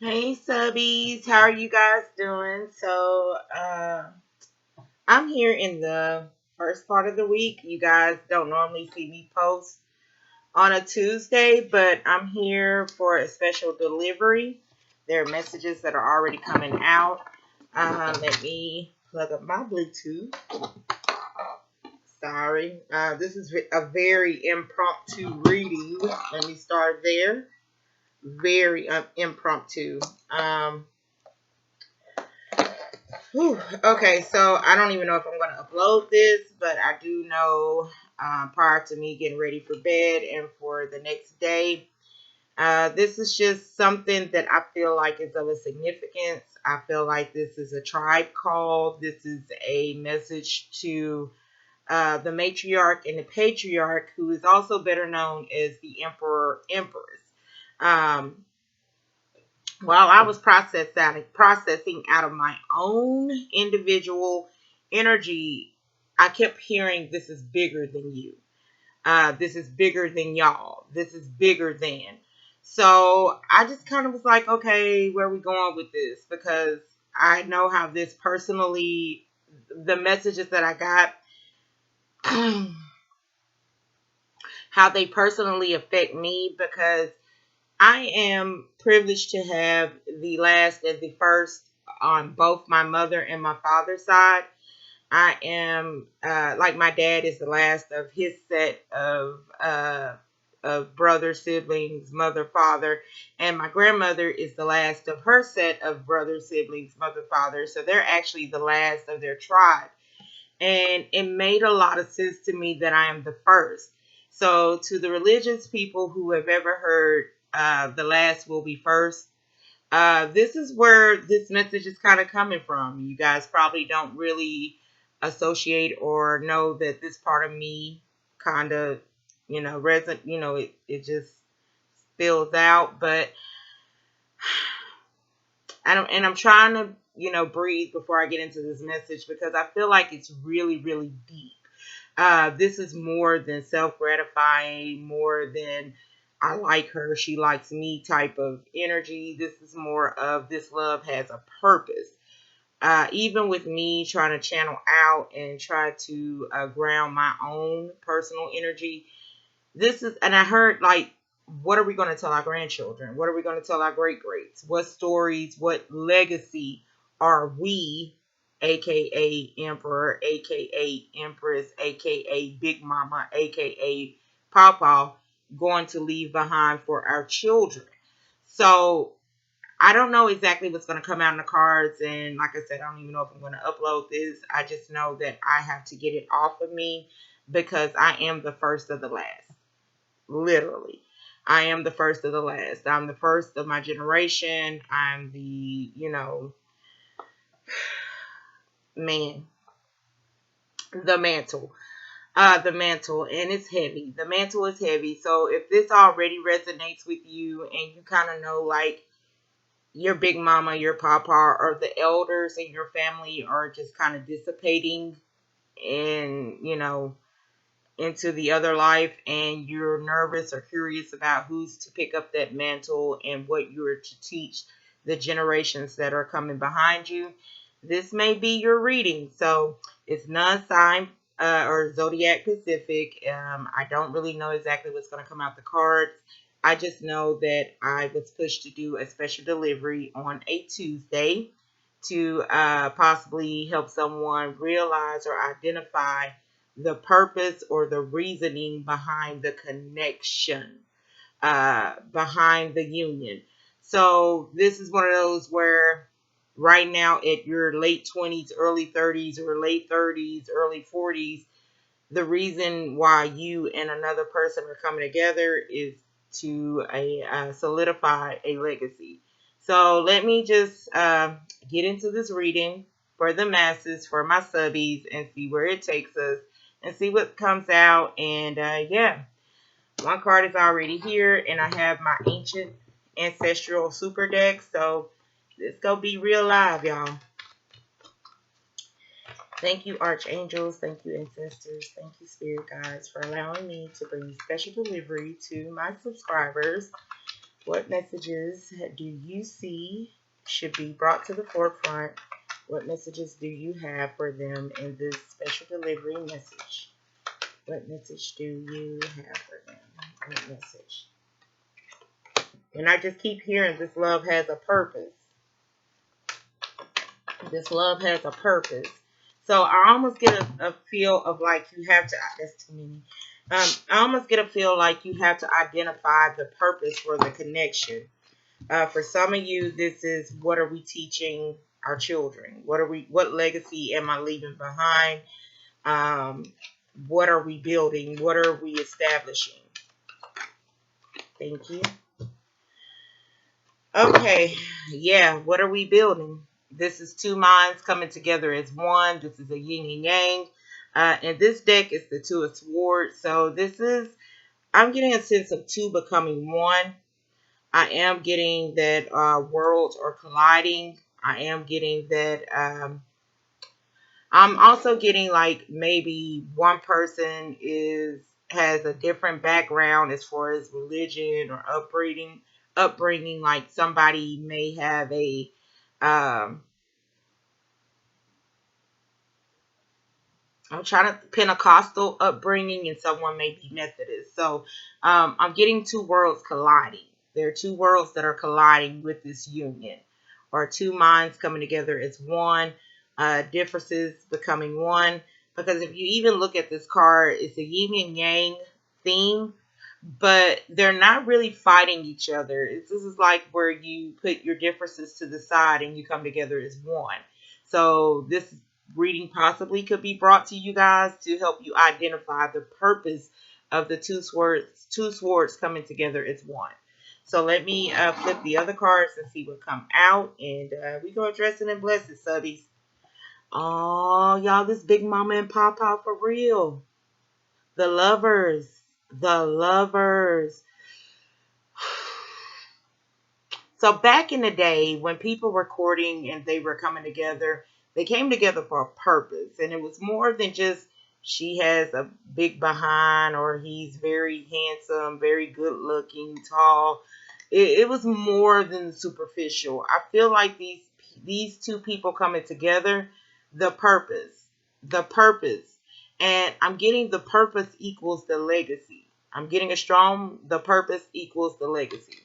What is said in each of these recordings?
Hey subbies, how are you guys doing? I'm here in the first part of the week. You guys don't normally see me post on a Tuesday, but I'm here for a special delivery. There are messages that are already coming out. Let me plug up my Bluetooth. Sorry. This is a very impromptu reading. Let me start there. Very impromptu. Okay, so I don't even know if I'm going to upload this, but I do know prior to me getting ready for bed and for the next day, this is just something that I feel like is of a significance. I feel like this is a tribe call. This is a message to the matriarch and the patriarch, who is also better known as the Emperor, Empress. Um, while I was processing out of my own individual energy, I kept hearing, this is bigger than you. This is bigger than y'all. This is bigger than. So I just kind of was like, okay, where are we going with this? Because I know how this personally, the messages that I got, how they personally affect me, because I am privileged to have the last and the first on both my mother and my father's side. I am like, my dad is the last of his set of brother, siblings, mother, father, and my grandmother is the last of her set of brother, siblings, mother, father. So they're actually the last of their tribe. And it made a lot of sense to me that I am the first. So to the religious people who have ever heard the last will be first, this is where this message is kind of coming from. You guys probably don't really associate or know that this part of me kind of, it just spills out. But I'm trying to, breathe before I get into this message, because I feel like it's really, really deep. This is more than self-gratifying, more than I like her, she likes me type of energy. This is more of, this love has a purpose. Even with me trying to channel out and try to ground my own personal energy, this is, and I heard, like, what are we going to tell our grandchildren? What are we going to tell our great greats? What stories, what legacy are we, aka Emperor, aka Empress, aka Big Mama, aka Pawpaw, going to leave behind for our children? So I don't know exactly what's going to come out in the cards. And like I said, I don't even know if I'm going to upload this. I just know that I have to get it off of me, because I am the first of the last. Literally. I am the first of the last. I'm the first of my generation. I'm the, man, the mantle. The mantle, and it's heavy. The mantle is heavy. So if this already resonates with you, and you kind of know, like, your big mama, your papa, or the elders in your family are just kind of dissipating and, into the other life, and you're nervous or curious about who's to pick up that mantle and what you're to teach the generations that are coming behind you, this may be your reading. So it's non-sign or zodiac specific. I don't really know exactly what's going to come out the cards. I just know that I was pushed to do a special delivery on a Tuesday to possibly help someone realize or identify the purpose or the reasoning behind the connection, behind the union. So this is one of those where right now, at your late 20s, early 30s, or late 30s, early 40s, the reason why you and another person are coming together is to solidify a legacy. So let me just get into this reading for the masses, for my subbies, and see where it takes us, and see what comes out. And yeah, one card is already here, and I have my ancient ancestral super deck. So let's go be real live, y'all. Thank you, archangels. Thank you, ancestors. Thank you, spirit guides, for allowing me to bring special delivery to my subscribers. What messages do you see should be brought to the forefront? What messages do you have for them in this special delivery message? What message do you have for them? What message? And I just keep hearing this love has a purpose. This love has a purpose. So I almost get a feel of like you have to, that's too many. I almost get a feel like you have to identify the purpose for the connection. For some of you, this is what are we teaching our children? What legacy am I leaving behind? What are we building? What are we establishing? Thank you. Okay, yeah, what are we building? This is two minds coming together as one. This is a yin and yang. And this deck is the Two of Swords. So this is, I'm getting a sense of two becoming one. I am getting that worlds are colliding. I am getting that. I'm also getting like maybe one person has a different background as far as religion or upbringing. Upbringing, like somebody may have a um, I'm trying to Pentecostal upbringing, and someone may be Methodist. So I'm getting two worlds colliding. There are two worlds that are colliding with this union, or two minds coming together as one, differences becoming one. Because if you even look at this card, it's a yin and yang theme, but they're not really fighting each other. This is like where you put your differences to the side and you come together as one. So this reading possibly could be brought to you guys to help you identify the purpose of the two swords coming together as one. So let me flip the other cards and see what come out, and we go address it and bless it, subbies. Oh, y'all, this Big Mama and Papa for real. The lovers. The lovers. So back in the day when people were courting and they were coming together, they came together for a purpose. And it was more than just she has a big behind or he's very handsome, very good looking, tall. It was more than superficial. I feel like these two people coming together, the purpose, the purpose. And I'm getting the purpose equals the legacy. I'm getting a strong, the purpose equals the legacy.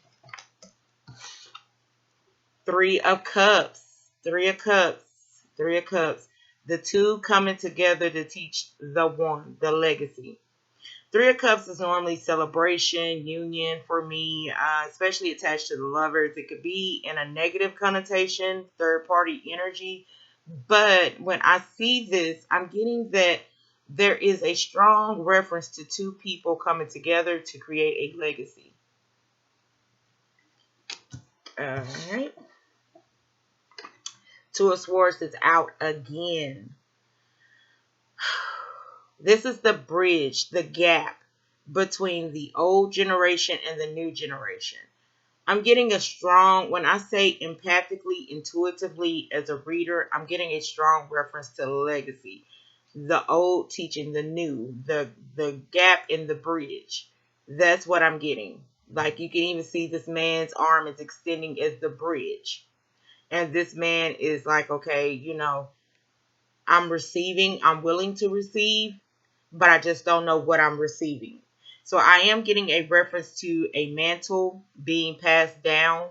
Three of Cups. Three of Cups. Three of Cups. The two coming together to teach the one, the legacy. Three of Cups is normally celebration, union for me, especially attached to the lovers. It could be in a negative connotation, third party energy. But when I see this, I'm getting that there is a strong reference to two people coming together to create a legacy. All right. Two of Swords is out again. This is the bridge, the gap between the old generation and the new generation. I'm getting a strong, when I say empathically, intuitively as a reader, I'm getting a strong reference to legacy. The old teaching the new, the gap in the bridge. That's what I'm getting. Like you can even see this man's arm is extending as the bridge. And this man is like, okay, I'm receiving, I'm willing to receive, but I just don't know what I'm receiving. So I am getting a reference to a mantle being passed down.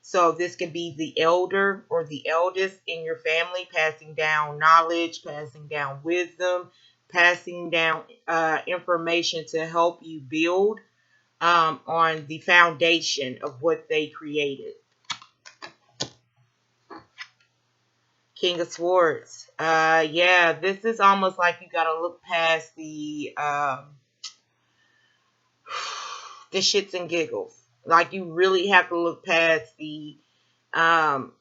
So this could be the elder or the eldest in your family passing down knowledge, passing down wisdom, passing down information to help you build on the foundation of what they created. King of Swords. Yeah, this is almost like you gotta look past the shits and giggles. Like you really have to look past the um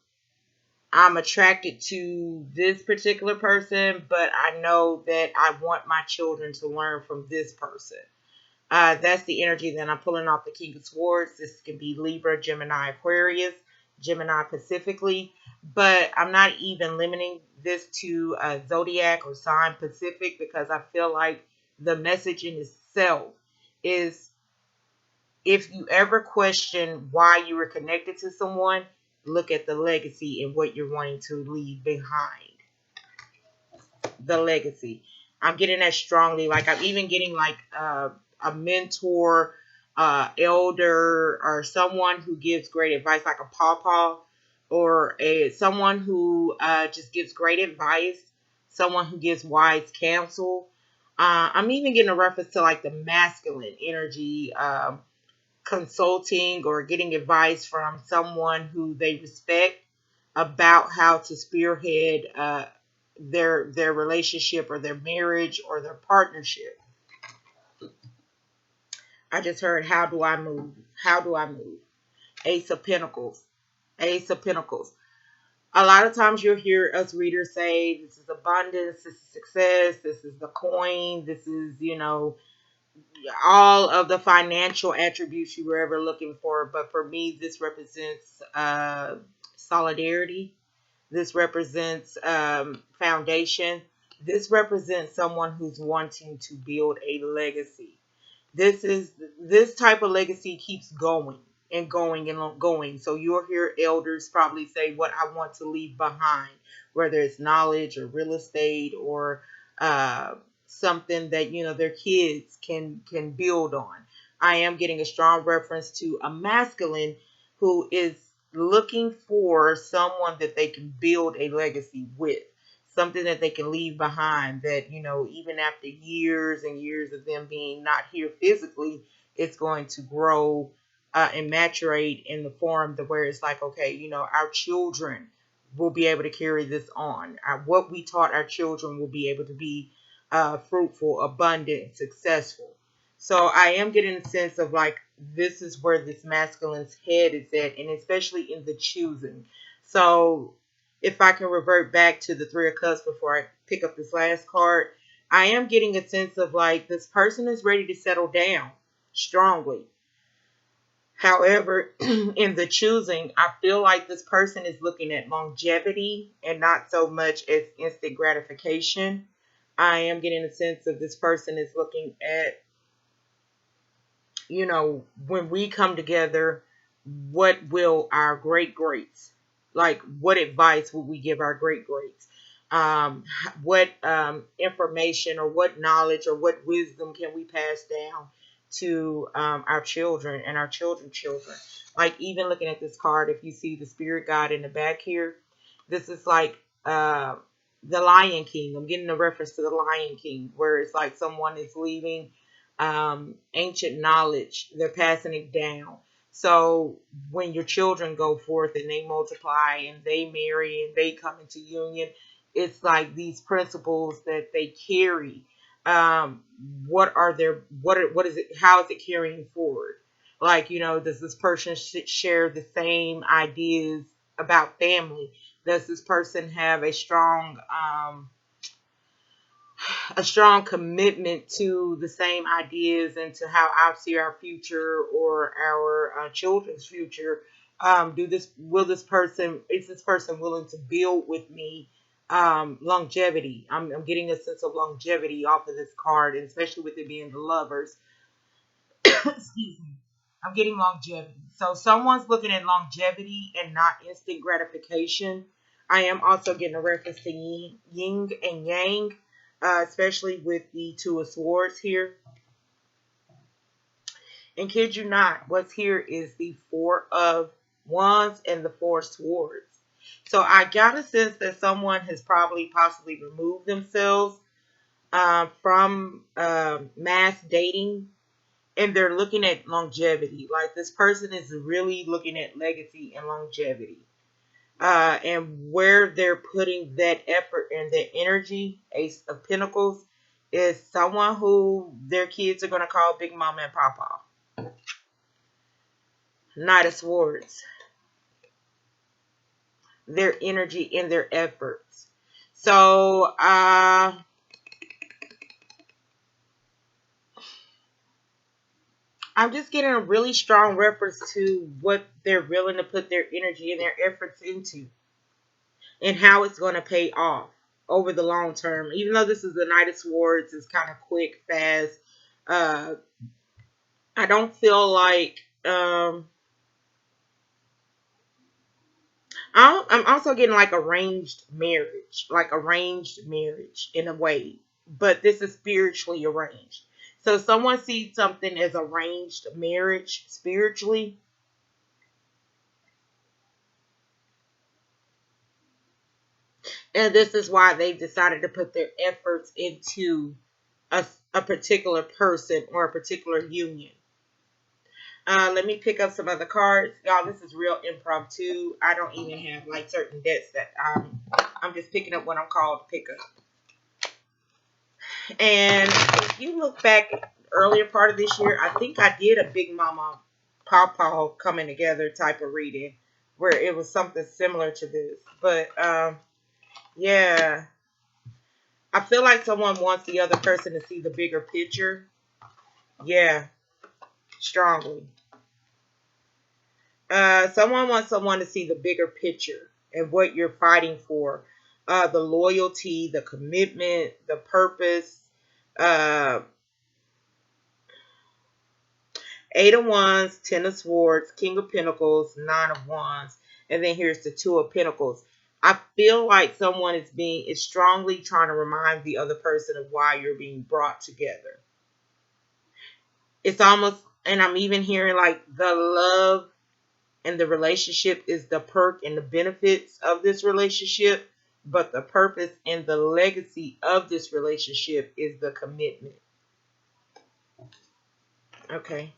I'm attracted to this particular person, but I know that I want my children to learn from this person. That's the energy that I'm pulling off the King of Swords. This can be Libra, Gemini, Aquarius, Gemini Pacifically, but I'm not even limiting this to zodiac or sign Pacific because I feel like the message in itself is If you ever question why you were connected to someone, look at the legacy and what you're wanting to leave behind. The legacy. I'm getting that strongly. Like I'm even getting like a mentor, elder, or someone who gives great advice, like a pawpaw, or someone who just gives great advice, someone who gives wise counsel. I'm even getting a reference to like the masculine energy, consulting or getting advice from someone who they respect about how to spearhead their relationship or their marriage or their partnership. I just heard, how do I move? How do I move? Ace of Pentacles. Ace of Pentacles. A lot of times you'll hear us readers say, this is abundance, this is success, this is the coin, this is, all of the financial attributes you were ever looking for. But for me, this represents solidarity. This represents foundation. This represents someone who's wanting to build a legacy. This type of legacy keeps going and going and going. So you'll hear elders probably say what I want to leave behind, whether it's knowledge or real estate or uh, something that their kids can build on. I am getting a strong reference to a masculine who is looking for someone that they can build a legacy with, something that they can leave behind that, even after years and years of them being not here physically, it's going to grow and maturate in the form to where it's like, okay, our children will be able to carry this on. What we taught our children will be able to be fruitful, abundant, successful. So I am getting a sense of like, this is where this masculine's head is at, and especially in the choosing. So if I can revert back to the Three of Cups before I pick up this last card, I am getting a sense of like, this person is ready to settle down strongly. However, in the choosing, I feel like this person is looking at longevity and not so much as instant gratification. I am getting a sense of this person is looking at, when we come together, what will our great greats, like what advice would we give our great greats? What information or what knowledge or what wisdom can we pass down to our children and our children's children? Like even looking at this card, if you see the spirit guide in the back here, this is like the Lion King. I'm getting a reference to the Lion King, where it's like someone is leaving ancient knowledge. They're passing it down. So when your children go forth and they multiply and they marry and they come into union, it's like these principles that they carry. What are their what is it? How is it carrying forward? Like, does this person share the same ideas about family? Does this person have a strong commitment to the same ideas and to how I see our future or our children's future? Is this person willing to build with me longevity? I'm getting a sense of longevity off of this card, and especially with it being the lovers. Excuse me. I'm getting longevity. So someone's looking at longevity and not instant gratification. I am also getting a reference to yin and yang, especially with the Two of Swords here. And kid you not, what's here is the Four of Wands and the Four of Swords. So I got a sense that someone has probably possibly removed themselves from mass dating, and they're looking at longevity. Like this person is really looking at legacy and longevity. And where they're putting that effort and that energy, Ace of Pentacles, is someone who their kids are going to call Big Mama and Papa. Knight of Swords. Their energy and their efforts. So, I'm just getting a really strong reference to what they're willing to put their energy and their efforts into and how it's going to pay off over the long term. Even though this is the Knight of Swords, it's kind of quick, fast. Uh, I don't feel like I'm also getting like arranged marriage in a way, but this is spiritually arranged. So someone sees something as arranged marriage spiritually, and this is why they've decided to put their efforts into a particular person or a particular union. Let me pick up some other cards. Y'all, this is real impromptu. I don't even have like certain debts that I'm just picking up what I'm called to pick up. And if you look back earlier part of this year, I think I did a Big Mama Pawpaw coming together type of reading where it was something similar to this. But yeah, I feel like someone wants the other person to see the bigger picture. Yeah, strongly. Someone wants someone to see the bigger picture and what you're fighting for. The loyalty, the commitment, the purpose. Uh, Eight of Wands, Ten of Swords, King of Pentacles, Nine of Wands, and then here's the Two of Pentacles. I feel like someone is strongly trying to remind the other person of why you're being brought together. It's almost, and I'm even hearing like the love and the relationship is the perk and the benefits of this relationship, but the purpose and the legacy of this relationship is the commitment. Okay.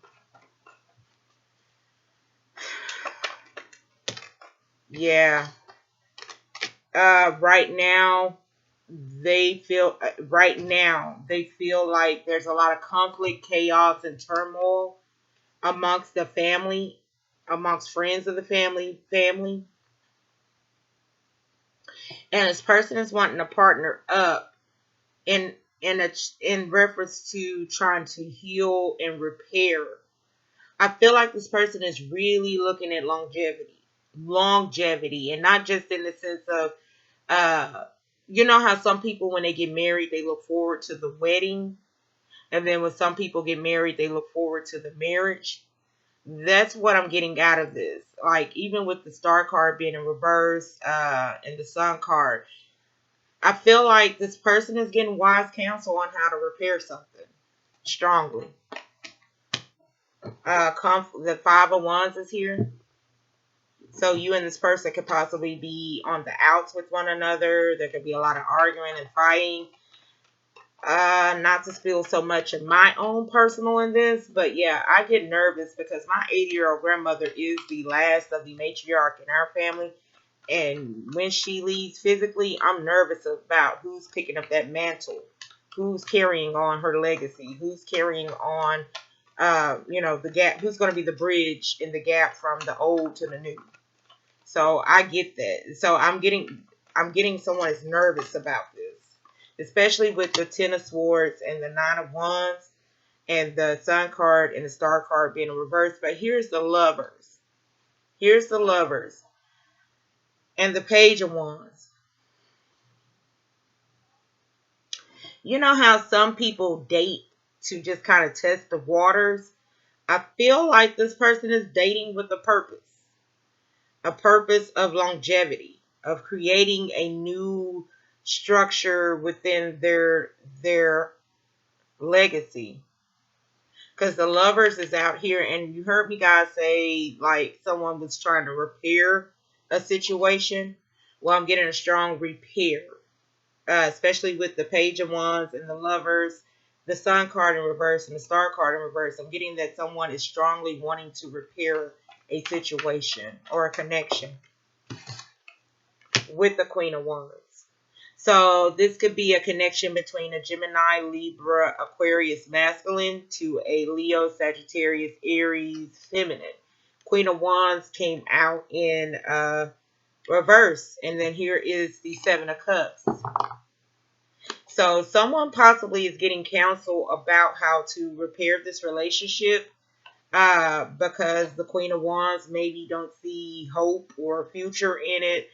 Yeah. Right now they feel like there's a lot of conflict, chaos, and turmoil amongst the family, amongst friends of the family. And this person is wanting to partner up in in reference to trying to heal and repair. I feel like this person is really looking at longevity, and not just in the sense of uh, you know how some people when they get married they look forward to the wedding, and then when some people get married they look forward to the marriage. That's what I'm getting out of this. Like even with the star card being in reverse, and the sun card, I feel like this person is getting wise counsel on how to repair something strongly. The Five of Wands is here. So you and this person could possibly be on the outs with one another. There could be a lot of arguing and fighting. Not to spill so much of my own personal in this, but yeah, I get nervous because my 80-year-old grandmother is the last of the matriarch in our family. And when she leaves physically, I'm nervous about who's picking up that mantle, who's carrying on her legacy, who's carrying on, the gap, who's going to be the bridge in the gap from the old to the new. So I get that. So I'm getting someone is nervous about this, especially with the Ten of Swords and the Nine of Wands and the Sun card and the Star card being in reverse. But here's the Lovers. Here's the Lovers and the Page of Wands. You know how some people date to just kind of test the waters? I feel like this person is dating with a purpose of longevity, of creating a new structure within their legacy. Because the Lovers is out here, and you heard me guys say like someone was trying to repair a situation. Well, I'm getting a strong repair, especially with the Page of Wands and the Lovers, the Sun card in reverse and the Star card in reverse. I'm getting that someone is strongly wanting to repair a situation or a connection with the Queen of Wands. So this could be a connection between a Gemini, Libra, Aquarius masculine to a Leo, Sagittarius, Aries feminine. Queen of Wands came out in reverse, and then here is the Seven of Cups. So someone possibly is getting counsel about how to repair this relationship, because the Queen of Wands maybe don't see hope or future in it.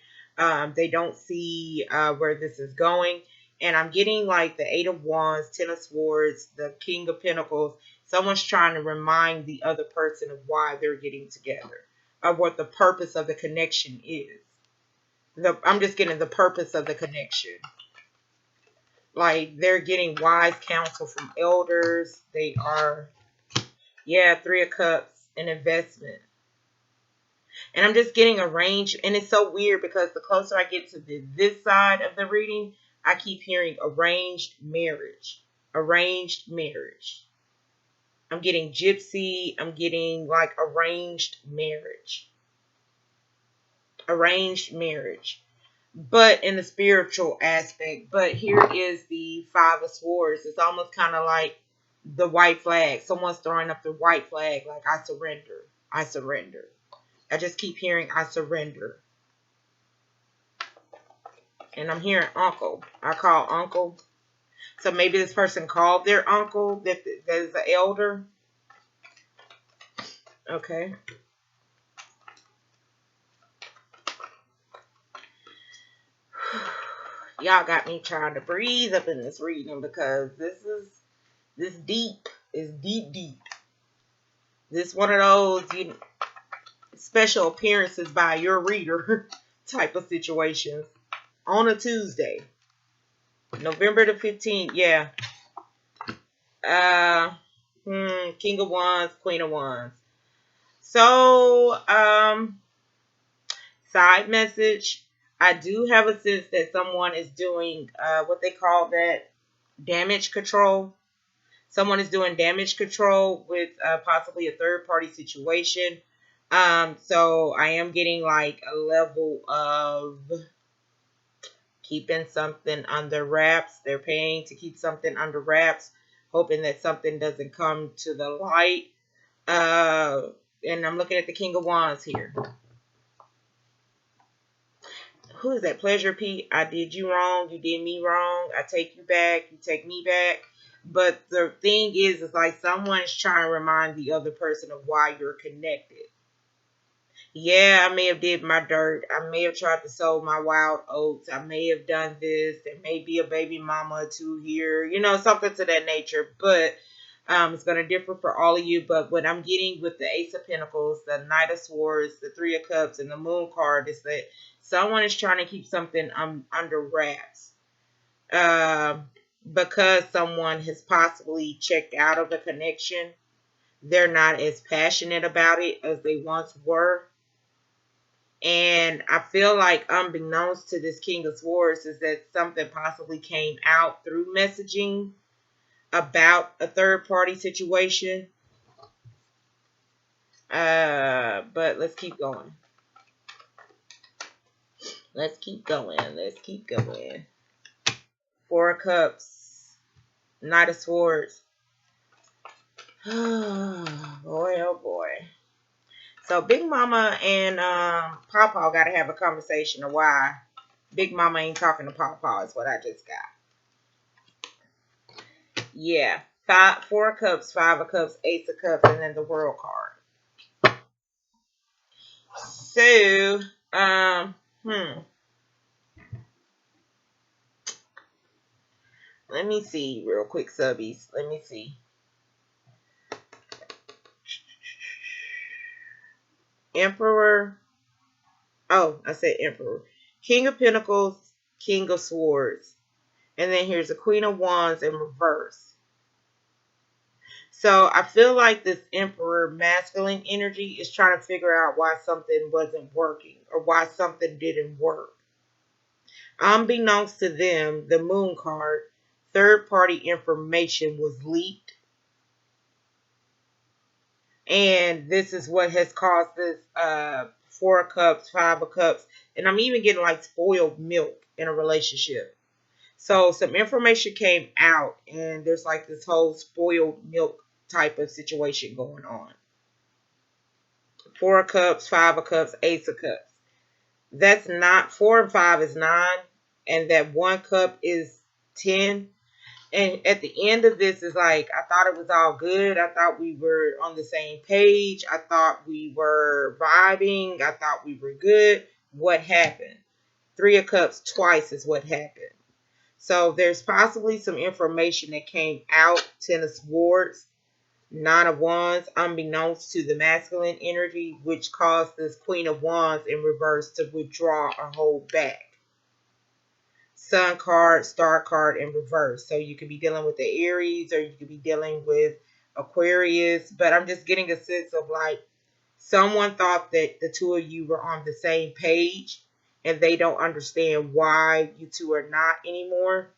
They don't see where this is going. And I'm getting like the Eight of Wands, Ten of Swords, the King of Pentacles, Someone's trying to remind the other person of why they're getting together, of what the purpose of the connection is. I'm just getting the purpose of the connection. Like, they're getting wise counsel from elders. They are, yeah, Three of Cups, an investment. And I'm just getting arranged. And it's so weird because the closer I get to this side of the reading, I keep hearing arranged marriage. Arranged marriage. I'm getting gypsy. I'm getting like arranged marriage. Arranged marriage. But in the spiritual aspect. But here is the Five of Swords. It's almost kind of like the white flag. Someone's throwing up the white flag like, I surrender. I surrender. I just keep hearing, I surrender. And I'm hearing uncle. I call uncle. So maybe this person called their uncle that is the elder. Okay. Y'all got me trying to breathe up in this reading because this deep is deep. This one of those special appearances by your reader type of situations on a Tuesday. November the 15th, yeah. King of Wands, Queen of Wands. So, side message. I do have a sense that someone is doing what they call that damage control. Someone is doing damage control with possibly a third party situation. So I am getting like a level of keeping something under wraps. They're paying to keep something under wraps, hoping that something doesn't come to the light. And I'm looking at the King of Wands here. Who is that? Pleasure Pete. I did you wrong. You did me wrong. I take you back. You take me back. But the thing is like someone's trying to remind the other person of why you're connected. Yeah, I may have did my dirt. I may have tried to sow my wild oats. I may have done this. There may be a baby mama or two here. Something to that nature. But it's going to differ for all of you. But what I'm getting with the Ace of Pentacles, the Knight of Swords, the Three of Cups, and the Moon card is that someone is trying to keep something under wraps. Because someone has possibly checked out of a connection. They're not as passionate about it as they once were. And I feel like unbeknownst to this King of Swords is that something possibly came out through messaging about a third party situation. But let's keep going. Let's keep going. Let's keep going. Four of Cups. Knight of Swords. Boy, oh boy. So Big Mama and Pawpaw got to have a conversation of why Big Mama ain't talking to Pawpaw is what I just got. Yeah. Four of Cups, Five of Cups, Ace of Cups, and then the World card. So, let me see real quick, subbies. Let me see. Emperor. Oh, I said Emperor. King of Pentacles, King of Swords. And then here's the Queen of Wands in reverse. So I feel like this Emperor masculine energy is trying to figure out why something wasn't working or why something didn't work. Unbeknownst to them, the Moon card, third party information was leaked. And this is what has caused this Four of Cups, Five of Cups. And I'm even getting like spoiled milk in a relationship. So some information came out and there's like this whole spoiled milk type of situation going on. Four of Cups, Five of Cups, Ace of Cups. That's not, 4 and 5 is 9. And that 1 cup is 10. And at the end of this is like, I thought it was all good. I thought we were on the same page. I thought we were vibing. I thought we were good. What happened? 3 of Cups twice is what happened. So there's possibly some information that came out. 10 of Swords. Nine of Wands, unbeknownst to the masculine energy, which caused this Queen of Wands in reverse to withdraw or hold back. Sun card, star card in reverse. So you could be dealing with the Aries, or you could be dealing with Aquarius. But I'm just getting a sense of like someone thought that the two of you were on the same page, and they don't understand why you two are not anymore.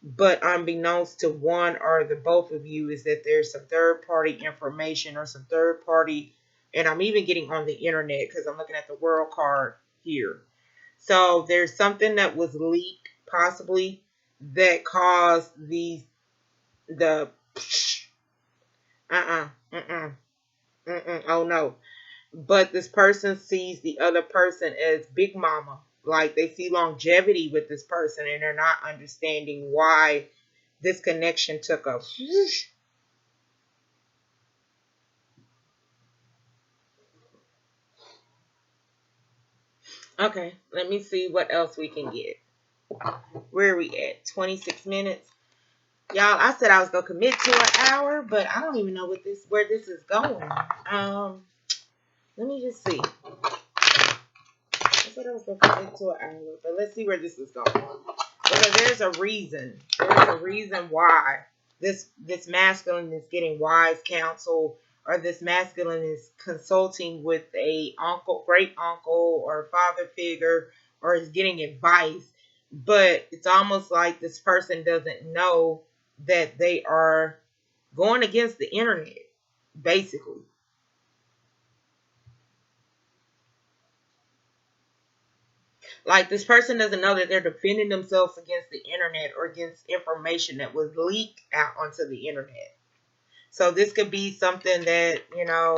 But unbeknownst to one or the both of you is that there's some third party information or some third party, and I'm even getting on the internet because I'm looking at the world card here. So there's something that was leaked possibly that caused the oh no. But this person sees the other person as Big Mama. Like they see longevity with this person, and they're not understanding why this connection took a whoosh. Okay, let me see what else we can get. Where are we at? 26 minutes. Y'all, I said I was gonna commit to an hour, but I don't even know where this is going. Let me just see. I said I was gonna commit to an hour, but let's see where this is going. Because there's a reason. There's a reason why this masculine is getting wise counsel, or this masculine is consulting with a uncle, great uncle, or father figure, or is getting advice. But it's almost like this person doesn't know that they are going against the internet, basically. Like this person doesn't know that they're defending themselves against the internet or against information that was leaked out onto the internet. So this could be something that,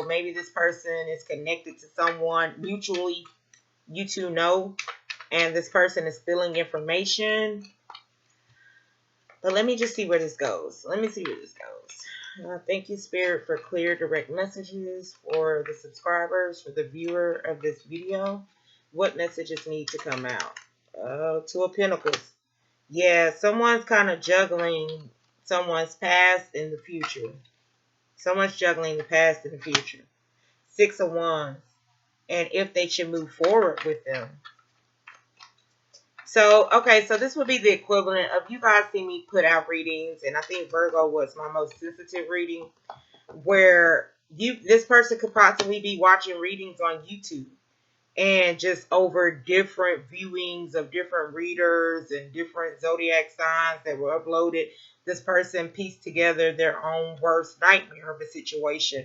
maybe this person is connected to someone mutually, you two know, and this person is spilling information. But let me just see where this goes. Thank you, Spirit, for clear, direct messages for the subscribers, for the viewer of this video. What messages need to come out? Two of Pentacles. Yeah, someone's kind of juggling someone's past and the future. Someone's juggling the past and the future. Six of Wands. And if they should move forward with them. So, okay, so this would be the equivalent of, you guys see me put out readings, and I think Virgo was my most sensitive reading, where this person could possibly be watching readings on YouTube, and just over different viewings of different readers and different zodiac signs that were uploaded, this person pieced together their own worst nightmare of a situation.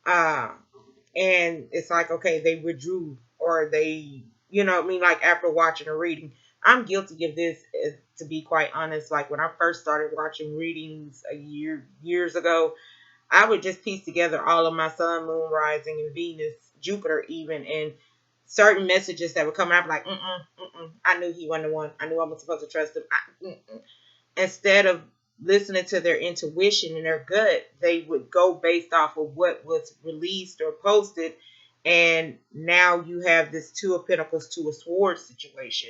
And it's like, okay, they withdrew, or they, like after watching a reading. I'm guilty of this, to be quite honest. Like when I first started watching readings years ago, I would just piece together all of my sun, moon, rising, and Venus, Jupiter even, and certain messages that would come out like, I knew he wasn't the one. I knew I was supposed to trust him. Instead of listening to their intuition and their gut, they would go based off of what was released or posted. And now you have this Two of Pentacles, Two of Swords situation.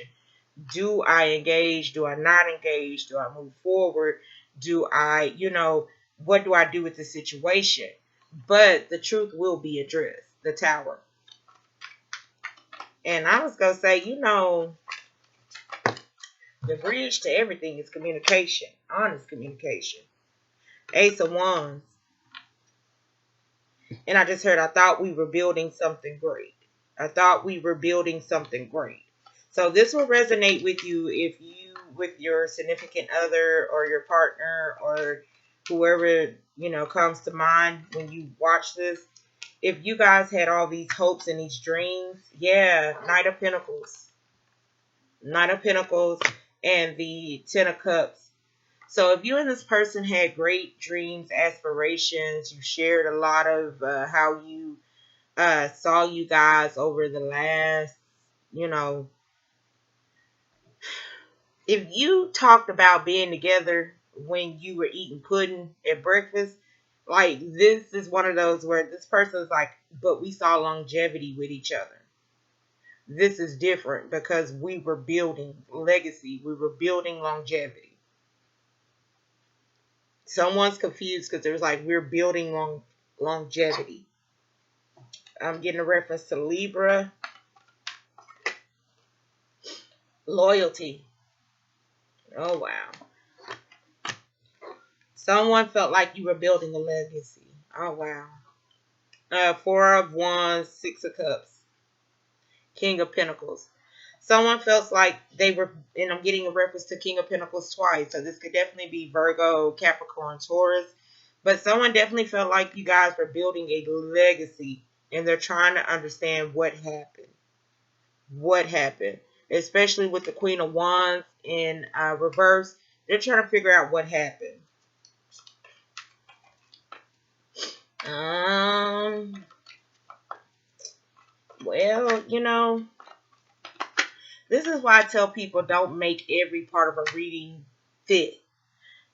Do I engage? Do I not engage? Do I move forward? Do I, what do I do with the situation? But the truth will be addressed. The Tower. And I was going to say, the bridge to everything is communication. Honest communication. Ace of Wands. And I just heard, I thought we were building something great. I thought we were building something great. So this will resonate with you if you, with your significant other or your partner or whoever, comes to mind when you watch this. If you guys had all these hopes and these dreams, yeah, Knight of Pentacles. Knight of Pentacles and the Ten of Cups. So if you and this person had great dreams, aspirations, you shared a lot of how you saw you guys over the last, if you talked about being together when you were eating pudding at breakfast, like this is one of those where this person is like, but we saw longevity with each other. This is different because we were building legacy. We were building longevity. Someone's confused because there's like we're building longevity. I'm getting a reference to Libra. Loyalty. Oh wow. Someone felt like you were building a legacy. Oh wow. Four of Wands, Six of Cups, King of Pentacles. Someone felt like they were, and I'm getting a reference to King of Pentacles twice. So this could definitely be Virgo, Capricorn, Taurus. But someone definitely felt like you guys were building a legacy, and they're trying to understand what happened. What happened? Especially with the Queen of Wands in reverse. They're trying to figure out what happened. Well, you know, this is why I tell people don't make every part of a reading fit.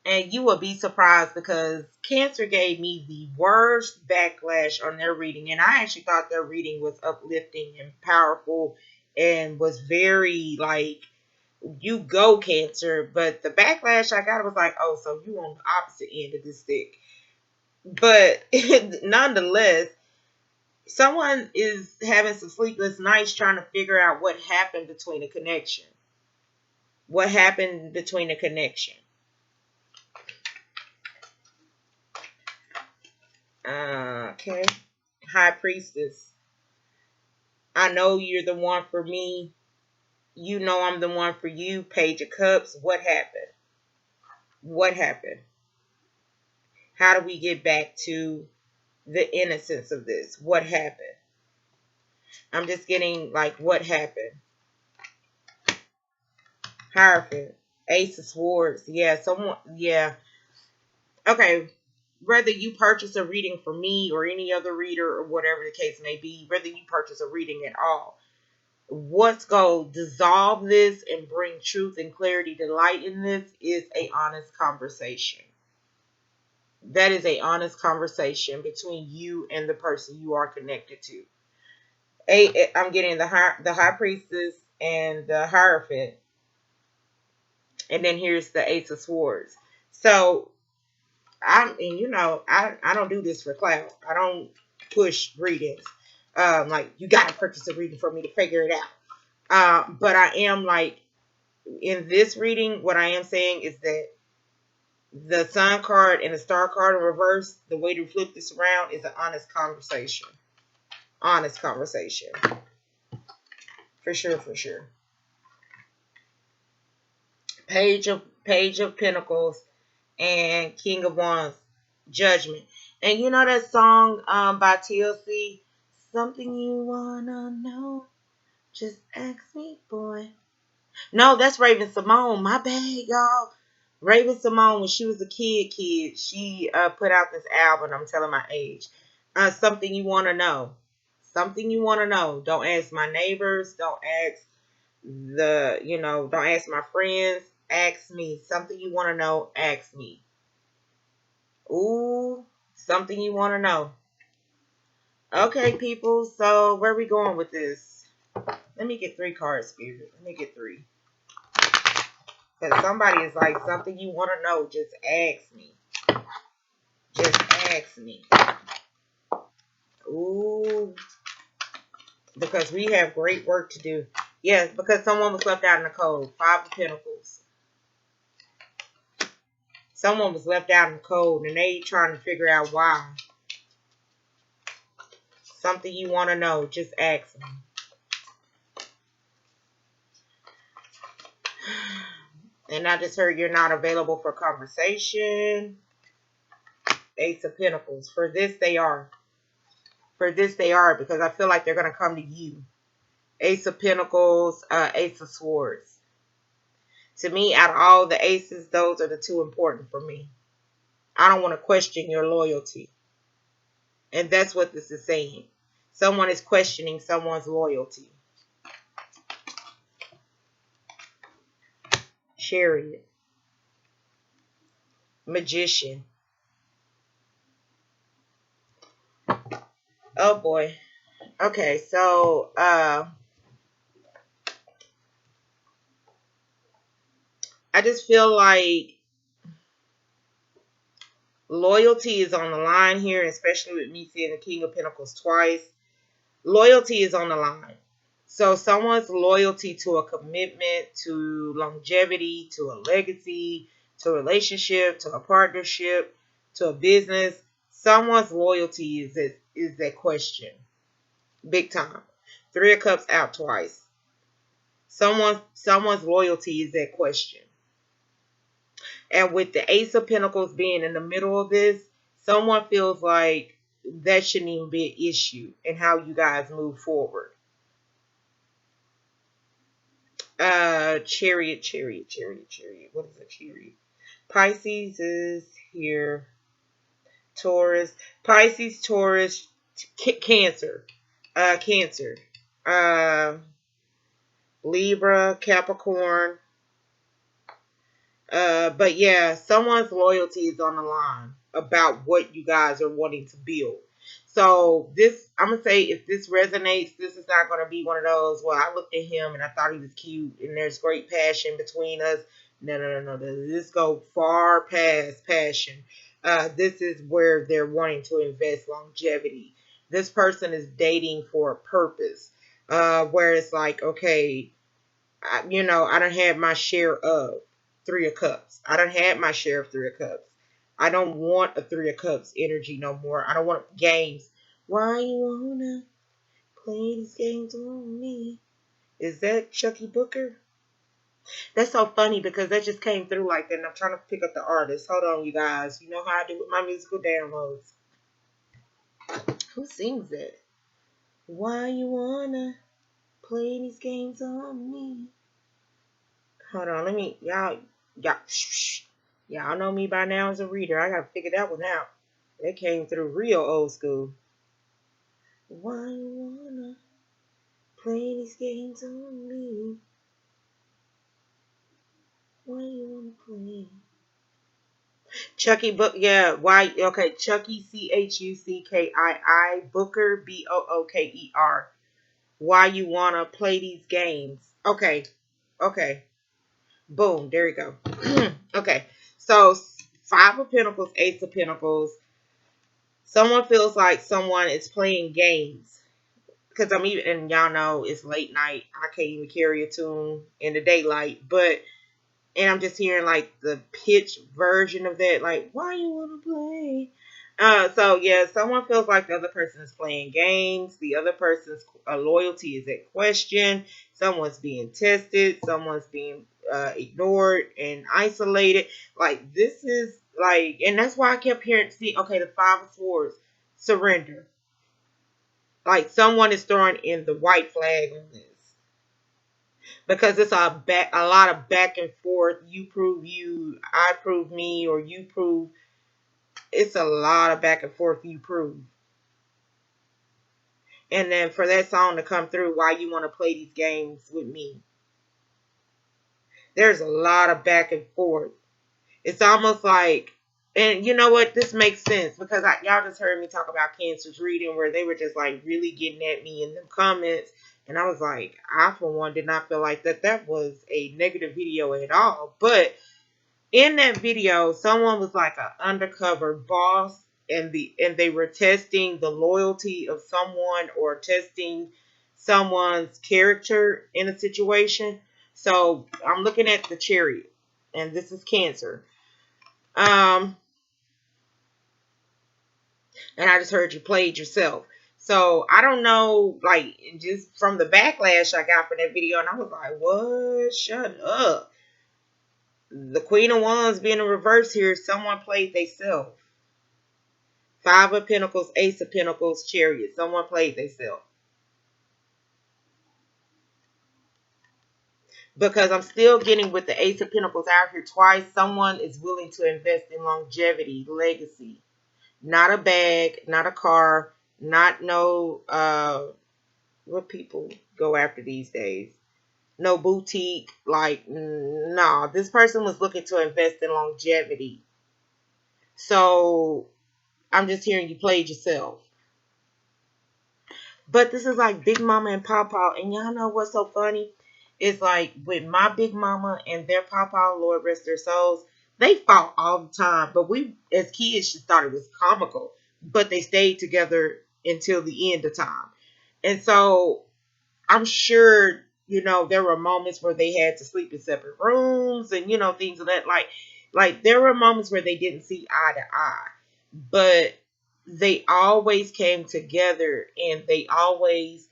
And you will be surprised because Cancer gave me the worst backlash on their reading. And I actually thought their reading was uplifting and powerful and was very like, you go Cancer. But the backlash I got was like, oh, so you on the opposite end of this stick. But nonetheless, someone is having some sleepless nights trying to figure out what happened between the connection. What happened between the connection? Okay. High Priestess. I know you're the one for me. You know I'm the one for you. Page of Cups. What happened? What happened? How do we get back to the innocence of this? What happened? I'm just getting like, what happened? Hierophant. Ace of Swords. Yeah, someone. Yeah. Okay. Whether you purchase a reading from me or any other reader or whatever the case may be, whether you purchase a reading at all, what's going to dissolve this and bring truth and clarity to light in this is a honest conversation. That is a honest conversation between you and the person you are connected to. I'm getting the high priestess and the hierophant, and then here's the Ace of Swords. So I don't do this for clout. I don't push readings. Like you gotta purchase a reading for me to figure it out. But I am like, in this reading, what I am saying is that the Sun card and the Star card in reverse, the way to flip this around is an honest conversation. Honest conversation. For sure, for sure. Page of Pentacles and King of Wands, Judgment. And you know that song by TLC, Something You Wanna Know? Just ask me, boy. No, that's Raven Simone. My bad, y'all. Raven Simone, when she was a kid, she put out this album. I'm telling my age. Something You Want to Know. Something You Want to Know. Don't ask my neighbors. Don't ask don't ask my friends. Ask me. Something you want to know, ask me. Ooh, something you want to know. Okay, people. So where are we going with this? Let me get 3 cards, Spirit. Let me get 3. Because somebody is like, something you want to know, just ask me. Just ask me. Ooh. Because we have great work to do. Yes, because someone was left out in the cold. 5 of Pentacles. Someone was left out in the cold and they trying to figure out why. Something you want to know, just ask me. And I just heard you're not available for conversation. Ace of Pentacles. For this, they are. For this, they are. Because I feel like they're going to come to you. Ace of Pentacles, Ace of Swords. To me, out of all the aces, those are the 2 important for me. I don't want to question your loyalty. And that's what this is saying. Someone is questioning someone's loyalty. Chariot. Magician. Oh boy. Okay, so I just feel like Loyalty is on the line here, especially with me seeing the King of Pentacles twice. Loyalty is on the line. So someone's loyalty to a commitment, to longevity, to a legacy, to a relationship, to a partnership, to a business. Someone's loyalty is that question. Big time. Three of Cups out twice. Someone's loyalty is that question. And with the Ace of Pentacles being in the middle of this, someone feels like that shouldn't even be an issue in how you guys move forward. Chariot. What is a chariot? Pisces is here. Taurus. Pisces, Taurus, Cancer. Cancer. Libra, Capricorn. But yeah, someone's loyalty is on the line about what you guys are wanting to build. So this, I'm going to say, if this resonates, this is not going to be one of those, well, I looked at him and I thought he was cute and there's great passion between us. No. This go far past passion. This is where they're wanting to invest longevity. This person is dating for a purpose. Where it's like, okay, I done had my share of Three of Cups. I done had my share of Three of Cups. I don't want a Three of Cups energy no more. I don't want games. Why you wanna play these games on me? Is that Chucky Booker? That's so funny because that just came through like that, and I'm trying to pick up the artist. Hold on, you guys. You know how I do with my musical downloads. Who sings that? Why you wanna play these games on me? Hold on, let me, y'all know me by now as a reader. I gotta figure that one out. That came through real old school. Why you wanna play these games on me? Why you wanna play? Chucky Book, yeah, why, okay, Chucky, Chuckii, Booker, Booker. Why you wanna play these games? Okay. Boom, there you go. Okay, so Five of Pentacles, Ace of Pentacles. Someone feels like someone is playing games. Because I'm even, and y'all know it's late night. I can't even carry a tune in the daylight. And I'm just hearing like the pitch version of that. Like, why you want to play? So yeah, someone feels like the other person is playing games. The other person's loyalty is at question. Someone's being tested. Someone's being ignored and isolated. Like this is like, and that's why I kept hearing, see, okay, the Five of Swords, surrender. Like someone is throwing in the white flag on this. Because it's a lot of back and forth. You prove you, I prove me, or you prove. It's a lot of back and forth. You prove. And then for that song to come through, why you want to play these games with me? There's a lot of back and forth. It's almost like, and you know what? This makes sense because y'all just heard me talk about Cancer's reading where they were just like really getting at me in the comments. And I was like, I for one did not feel like that was a negative video at all. But in that video, someone was like an undercover boss and they were testing the loyalty of someone or testing someone's character in a situation. So I'm looking at the Chariot, and this is Cancer. And I just heard you played yourself. So I don't know, like just from the backlash I got from that video, and I was like, what? Shut up. The Queen of Wands being in reverse here, someone played theyself. Five of Pentacles, Ace of Pentacles, Chariot. Someone played theyself. Because I'm still getting with the Ace of Pentacles out here twice. Someone is willing to invest in longevity, legacy. Not a bag, not a car, not no, what people go after these days. No boutique. Like, no. This person was looking to invest in longevity. So, I'm just hearing you played yourself. But this is like Big Mama and Papa. And y'all know what's so funny? It's like with my Big Mama and their Papa, Lord rest their souls, They fought all the time, but we as kids just thought it was comical. But they stayed together until the end of time. And so I'm sure, there were moments where they had to sleep in separate rooms and, things of that. Like there were moments where they didn't see eye to eye, but they always came together and they always,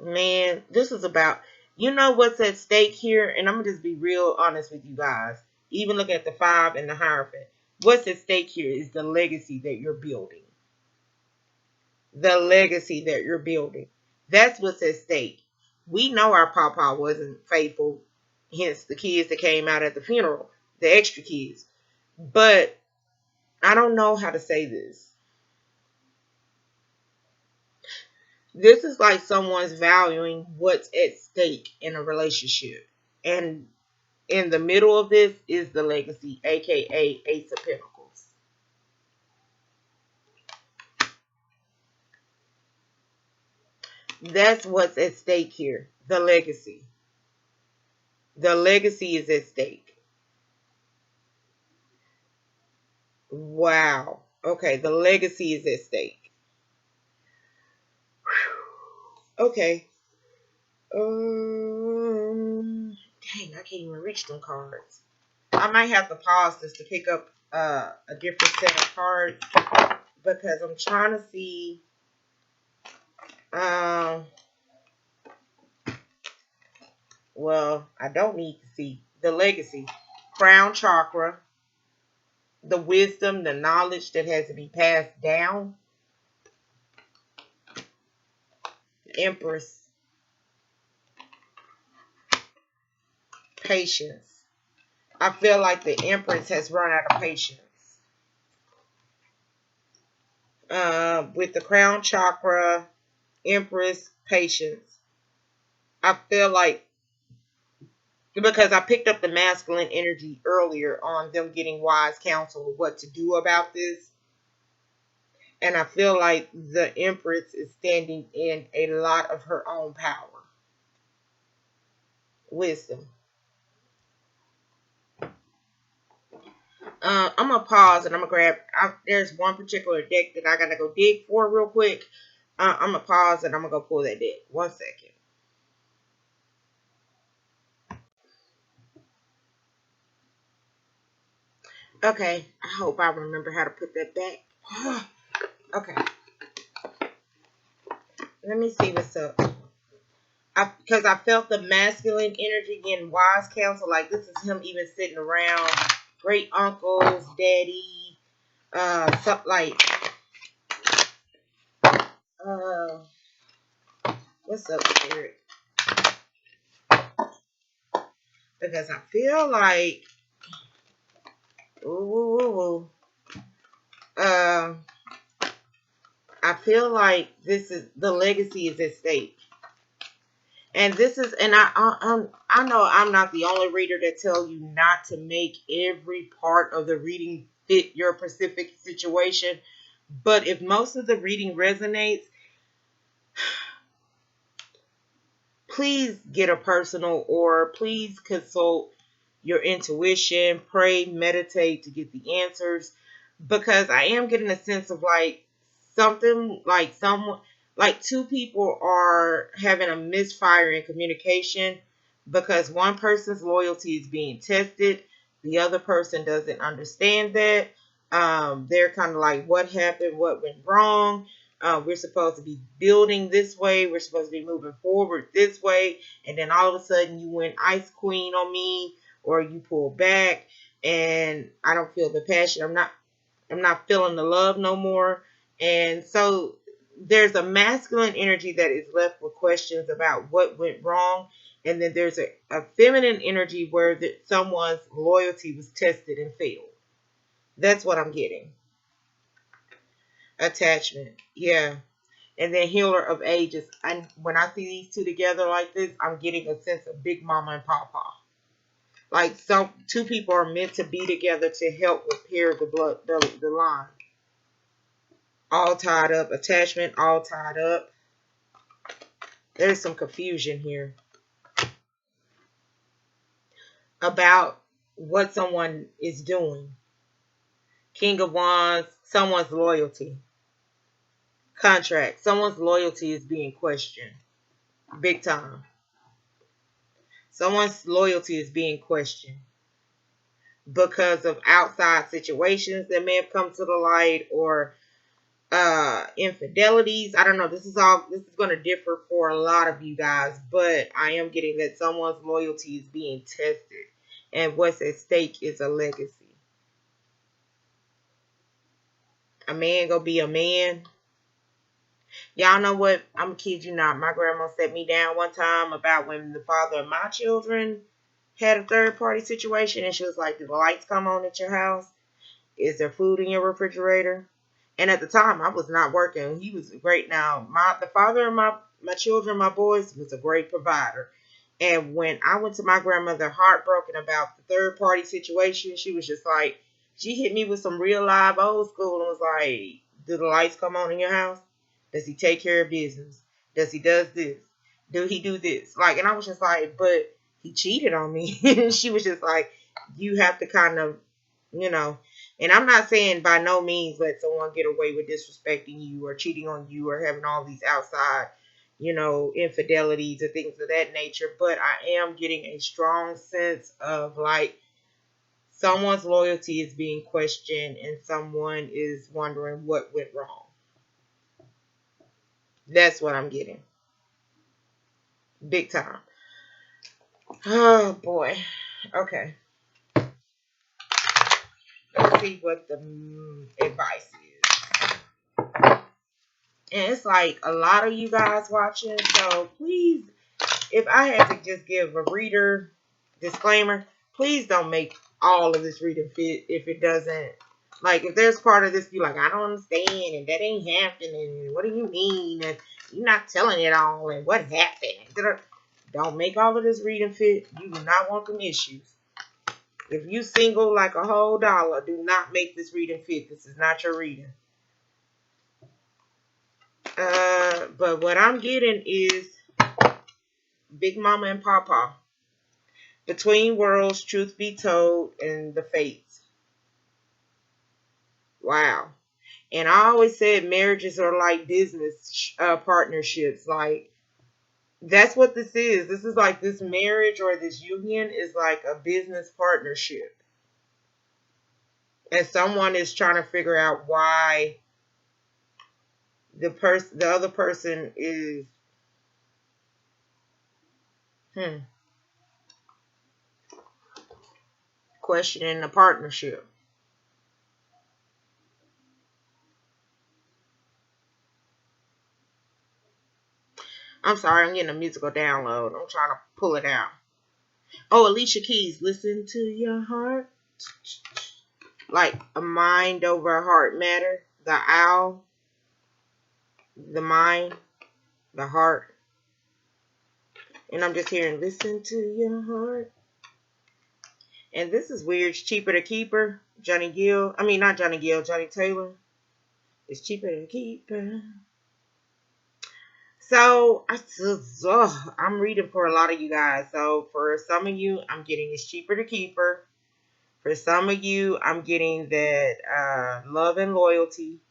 man, this is about, what's at stake here. And I'm going to just be real honest with you guys. Even look at the 5 and the Hierophant. What's at stake here is the legacy that you're building. The legacy that you're building. That's what's at stake. We know our papa wasn't faithful, hence the kids that came out at the funeral, the extra kids. But I don't know how to say this. This is like someone's valuing what's at stake in a relationship. And in the middle of this is the legacy, aka Ace of Pentacles. That's what's at stake here. The legacy. The legacy is at stake. Wow. Okay, the legacy is at stake. Okay. Dang, I can't even reach them cards. I might have to pause this to pick up a different set of cards because I'm trying to see. Well, I don't need to see the legacy, crown chakra, the wisdom, the knowledge that has to be passed down. Empress, patience. I feel like the Empress has run out of patience. With the crown chakra, Empress, patience. I feel like, because I picked up the masculine energy earlier on them getting wise counsel of what to do about this. And I feel like the Empress is standing in a lot of her own power. Wisdom. I'm going to pause and I'm going to grab, there's one particular deck that I got to go dig for real quick. I'm going to pause and I'm going to go pull that deck. 1 second. Okay, I hope I remember how to put that back. Okay. Let me see what's up. Because I felt the masculine energy getting wise counsel. Like this is him even sitting around great uncles, daddy, something like, what's up, Spirit? Because I feel like, I feel like this is the legacy is at stake. And this is, and I know I'm not the only reader that tell you not to make every part of the reading fit your specific situation. But if most of the reading resonates, please get a personal or please consult your intuition, pray, meditate to get the answers. Because I am getting a sense of like something like someone, like two people are having a misfire in communication because one person's loyalty is being tested. The other person doesn't understand that. They're kind of like, what happened? What went wrong? We're supposed to be building this way. We're supposed to be moving forward this way. And then all of a sudden you went Ice Queen on me or you pull back and I don't feel the passion. I'm not feeling the love no more. And so there's a masculine energy that is left with questions about what went wrong. And then there's a feminine energy where someone's loyalty was tested and failed. That's what I'm getting. Attachment. Yeah. And then Healer of Ages. And when I see these two together like this, I'm getting a sense of Big Mama and Papa. Like two people are meant to be together to help repair the line. All tied up. Attachment all tied up. There's some confusion here. about what someone is doing. King of Wands, someone's loyalty. Contract, someone's loyalty is being questioned. Big time. Someone's loyalty is being questioned because of outside situations that may have come to the light, or infidelities. I don't know. This is going to differ for a lot of you guys, but I am getting that someone's loyalty is being tested, and what's at stake is a legacy. A man gonna be a man. Y'all know what? I'm kid you not. My grandma set me down one time about when the father of my children had a third party situation, and she was like, "Do the lights come on at your house? Is there food in your refrigerator?" And at the time, I was not working. He was great. Now, the father of my children, my boys, was a great provider. And when I went to my grandmother, heartbroken about the third party situation, she was just like, she hit me with some real live old school and was like, "Do the lights come on in your house? Does he take care of business? Does he does this? Do he do this?" Like, and I was just like, "But he cheated on me." And she was just like, "You have to kind of, you know." And I'm not saying by no means let someone get away with disrespecting you or cheating on you or having all these outside, infidelities or things of that nature. But I am getting a strong sense of like someone's loyalty is being questioned and someone is wondering what went wrong. That's what I'm getting. Big time. Oh boy. Okay. Let's see what the advice is. And it's like a lot of you guys watching. So please, if I had to just give a reader disclaimer, please don't make all of this reading fit if it doesn't. Like, if there's part of this you like, "I don't understand, and that ain't happening, and what do you mean, and you're not telling it all, and what happened?" Don't make all of this reading fit. You do not want them issues. If you single like a whole dollar, do not make this reading fit. This is not your reading. But what I'm getting is Big Mama and Papa. Between worlds, truth be told, and the fates. Wow. And I always said marriages are like business partnerships. Like, that's what this is. This is like this marriage or this union is like a business partnership. And someone is trying to figure out why the other person is questioning the partnership. I'm sorry, I'm getting a musical download. I'm trying to pull it out. Oh, Alicia Keys, listen to your heart. Like a mind over heart matter. The owl, the mind, the heart. And I'm just hearing, listen to your heart. And this is weird. It's cheaper to keep her. Johnny Gill. I mean, not Johnny Gill, Johnny Taylor. It's cheaper to keep her. So, I'm reading for a lot of you guys. So, for some of you, I'm getting it's cheaper to keep her. For some of you, I'm getting that love and loyalty.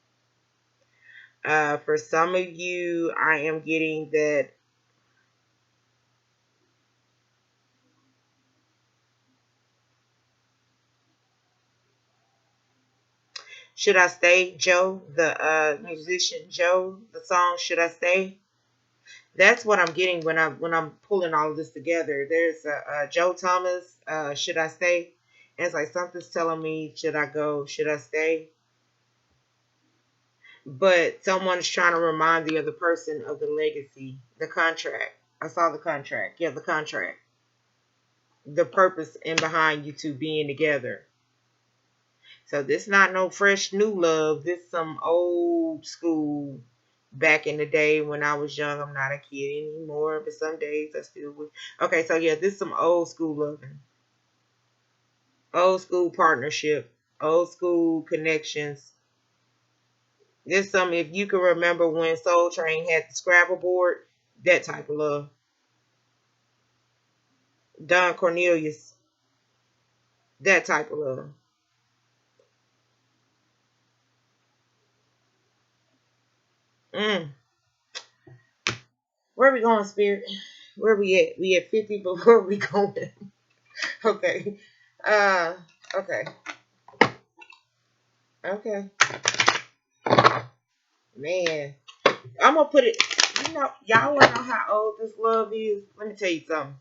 For some of you, I am getting that Should I Stay, Joe, the musician Joe, the song Should I Stay? That's what I'm getting when I'm pulling all of this together. There's Joe Thomas, Should I Stay? And it's like something's telling me, should I go? Should I stay? But someone's trying to remind the other person of the legacy, the contract. I saw the contract. Yeah, the contract. The purpose in behind you two being together. So this not no fresh new love. This some old school back in the day when I was young. I'm not a kid anymore, but some days I still would. Okay, so yeah, this some old school loving. Old school partnership. Old school connections. This some, if you can remember when Soul Train had the Scrabble board, that type of love. Don Cornelius. That type of love. Mm. Where we going, Spirit? Where we at? We at 50, but where we going? Okay. Uh. Okay. Okay. Man, I'm gonna put it. You know, y'all wanna know how old this love is? Let me tell you something.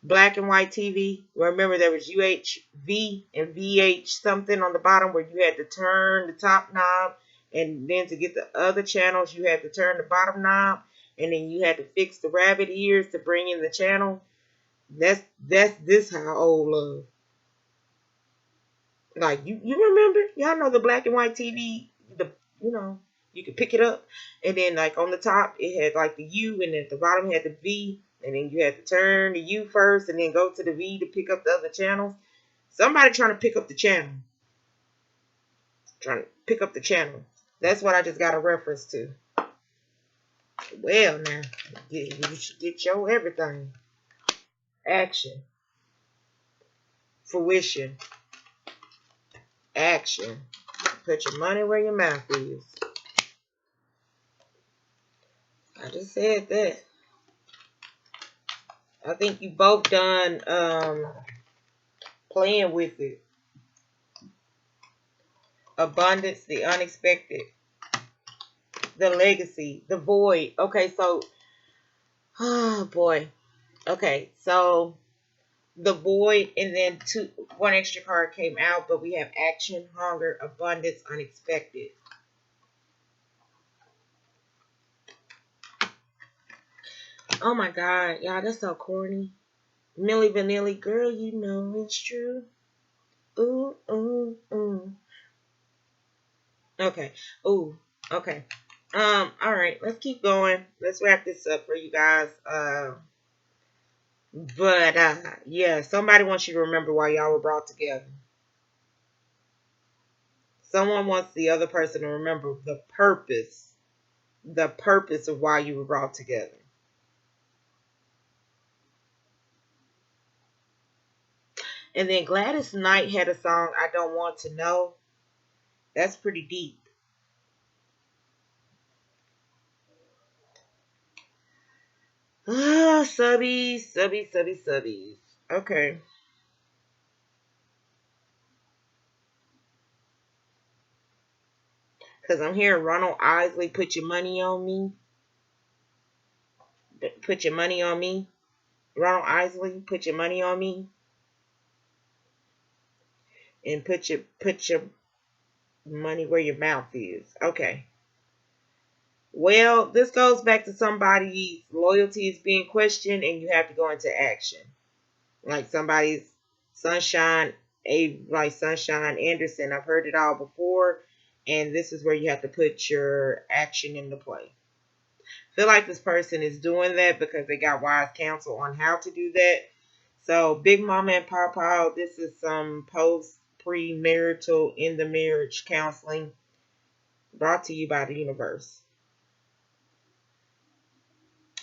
Black and white TV. Remember there was UHV and VH something on the bottom where you had to turn the top knob, and then to get the other channels you had to turn the bottom knob, and then you had to fix the rabbit ears to bring in the channel. That's this how old love. Like you remember? Y'all know the black and white TV, the you know, you could pick it up and then like on the top it had like the U and at the bottom it had the V and then you had to turn the U first and then go to the V to pick up the other channels. Somebody trying to pick up the channel. Trying to pick up the channel. That's what I just got a reference to. Well now, you should get your everything. Action. Fruition. Action. Put your money where your mouth is. I just said that. I think you both done playing with it. Abundance, the unexpected, the legacy, the void. Okay, so oh boy. Okay, so the void and then one extra card came out, but we have action, hunger, abundance, unexpected. Oh my god, y'all, that's so corny. Milli Vanilli, girl, you know it's true. Ooh, ooh, ooh. Okay. Ooh. Okay. All right, let's keep going. Let's wrap this up for you guys. But yeah, somebody wants you to remember why y'all were brought together. Someone wants the other person to remember the purpose of why you were brought together. And then Gladys Knight had a song, I Don't Want to Know. That's pretty deep. Ah, subbies. Okay. Because I'm hearing Ronald Isley, put your money on me. Put your money on me. Ronald Isley, put your money on me. And put your money where your mouth is. Okay. Well, this goes back to somebody's loyalty is being questioned and you have to go into action. Like somebody's Sunshine Anderson. I've heard it all before. And this is where you have to put your action into play. I feel like this person is doing that because they got wise counsel on how to do that. So Big Mama and Papa, this is some post premarital in the marriage counseling brought to you by the universe.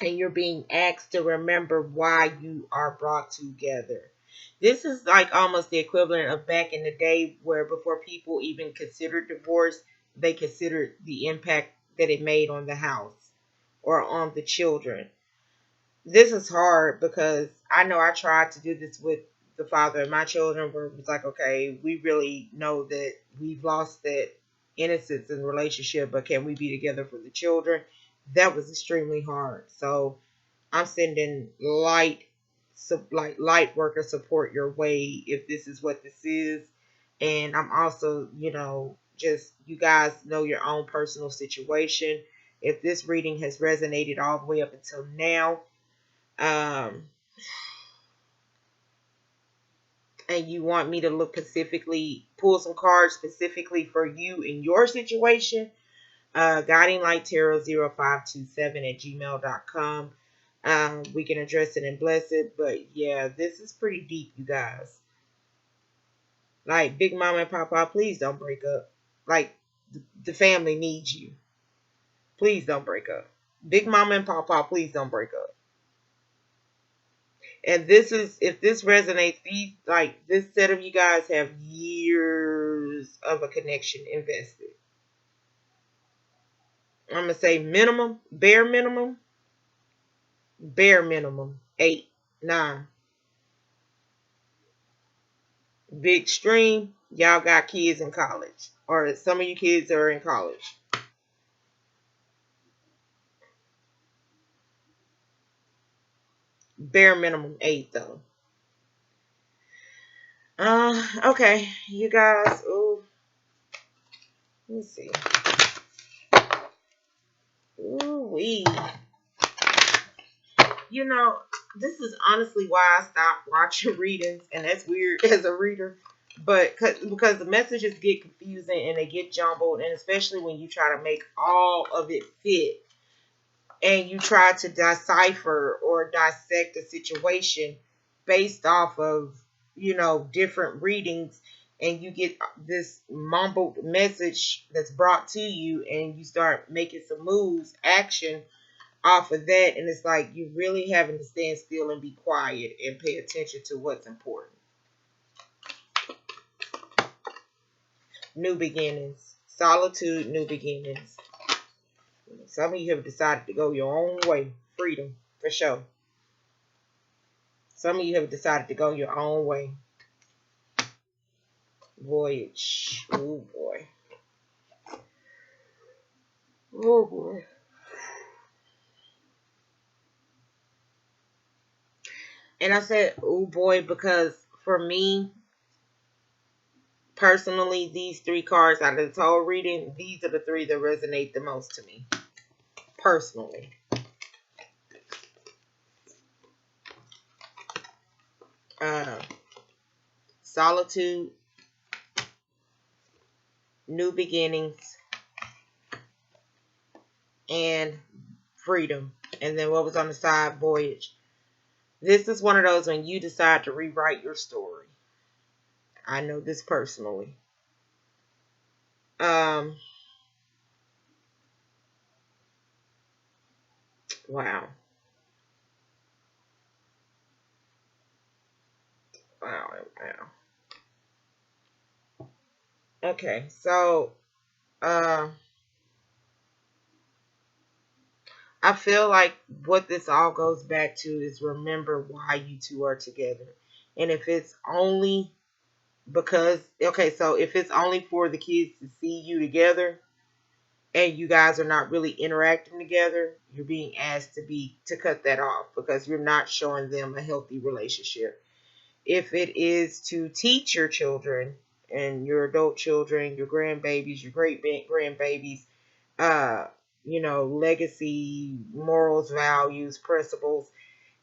And you're being asked to remember why you are brought together. This is like almost the equivalent of back in the day where before people even considered divorce, they considered the impact that it made on the house or on the children. This is hard because I know I tried to do this with the father of my children where it was like, okay, we really know that we've lost that innocence in the relationship, but can we be together for the children? That was extremely hard. So I'm sending light worker support your way if this is what this is. And I'm also, just you guys know your own personal situation. If this reading has resonated all the way up until now, um, and you want me to pull some cards specifically for you in your situation, guidinglighttarot0527 @gmail.com. We can address it and bless it. But yeah, this is pretty deep, you guys. Like Big Mama and Papa, please don't break up. Like the family needs you. Please don't break up. Big Mama and Papa, please don't break up. And this is, if this resonates, these, like, this set of you guys have years of a connection invested. I'm going to say minimum, bare minimum, 8, 9. Big extreme, y'all got kids in college. Or some of you kids are in college. Bare minimum 8, though. Okay, you guys. Ooh, let me see. Ooh wee. You know, this is honestly why I stopped watching readings, and that's weird as a reader, but because the messages get confusing and they get jumbled, and especially when you try to make all of it fit, and you try to decipher or dissect a situation based off of, different readings, and you get this mumbled message that's brought to you, and you start making some moves, action off of that, and it's like you really having to stand still and be quiet and pay attention to what's important. New beginnings. Solitude, new beginnings. Some of you have decided to go your own way. Freedom, for sure. Some of you have decided to go your own way. Voyage. Oh boy. Oh boy. And I said, oh boy, because for me, personally, these 3 cards out of the whole reading, these are the 3 that resonate the most to me. Personally. Solitude, new beginnings, and freedom. And then what was on the side? Voyage. This is one of those when you decide to rewrite your story. I know this personally. Wow. Wow. Wow. Okay, so I feel like what this all goes back to is remember why you two are together. And if it's only because, okay, so if it's only for the kids to see you together and you guys are not really interacting together, you're being asked to cut that off because you're not showing them a healthy relationship. If it is to teach your children and your adult children, your grandbabies, your great grandbabies, legacy, morals, values, principles,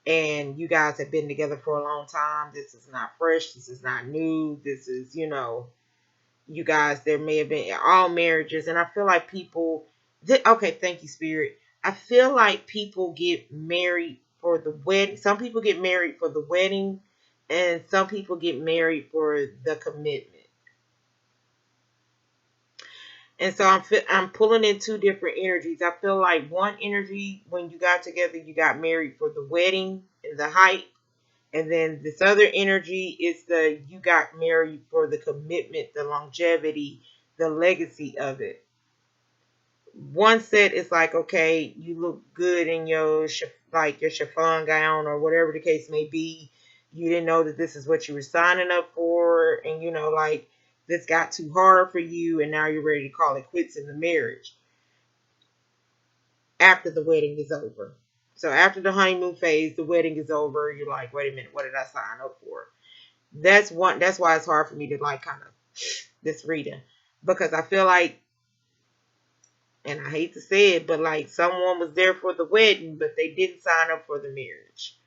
and you guys have been together for a long time. This is not fresh. This is not new. This is, you guys, there may have been all marriages. And I feel like people, okay, thank you, Spirit. I feel like people get married for the wedding. Some people get married for the wedding, and some people get married for the commitment. And so I'm pulling in 2 different energies. I feel like one energy, when you got together, you got married for the wedding and the height. And then this other energy is you got married for the commitment, the longevity, the legacy of it. One set is like, okay, you look good in your chiffon gown or whatever the case may be. You didn't know that this is what you were signing up for, and like this got too hard for you, and now you're ready to call it quits in the marriage after the wedding is over. So after the honeymoon phase, the wedding is over. You're like, wait a minute, what did I sign up for? That's why it's hard for me to like kind of this reading, because I feel like, and I hate to say it, but like someone was there for the wedding, but they didn't sign up for the marriage.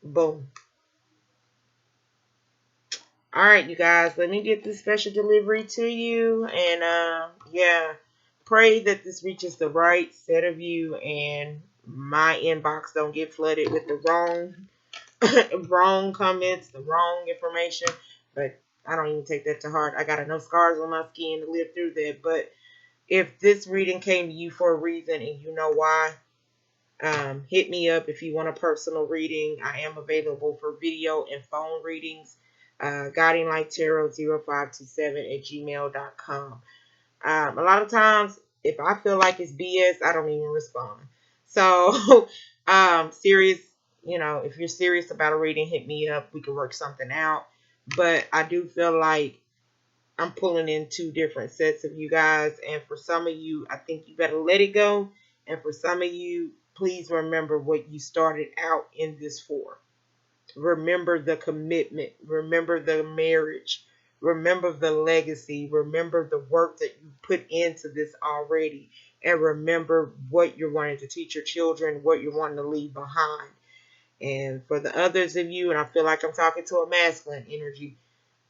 Boom. All right, you guys, let me get this special delivery to you. And yeah, pray that this reaches the right set of you and my inbox don't get flooded with the wrong comments, the wrong information. But I don't even take that to heart. I got enough scars on my skin to live through that. But if this reading came to you for a reason and you know why, Hit me up if you want a personal reading. I am available for video and phone readings. guidinglighttarot0527 at gmail.com. A lot of times, if I feel like it's BS, I don't even respond. So, serious, if you're serious about a reading, hit me up. We can work something out. But I do feel like I'm pulling in two different sets of you guys. And for some of you, I think you better let it go. And for some of you, please remember what you started out in this for. Remember the commitment. Remember the marriage. Remember the legacy. Remember the work that you put into this already. And remember what you're wanting to teach your children, what you're wanting to leave behind. And for the others of you, and I feel like I'm talking to a masculine energy,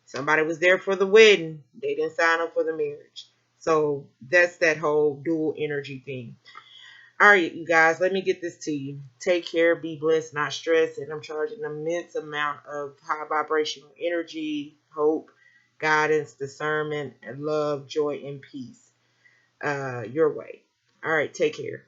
somebody was there for the wedding. They didn't sign up for the marriage. So that's that whole dual energy thing. All right, you guys, let me get this to you. Take care, be blessed, not stressed. And I'm charging an immense amount of high vibrational energy, hope, guidance, discernment, and love, joy, and peace your way. All right, take care.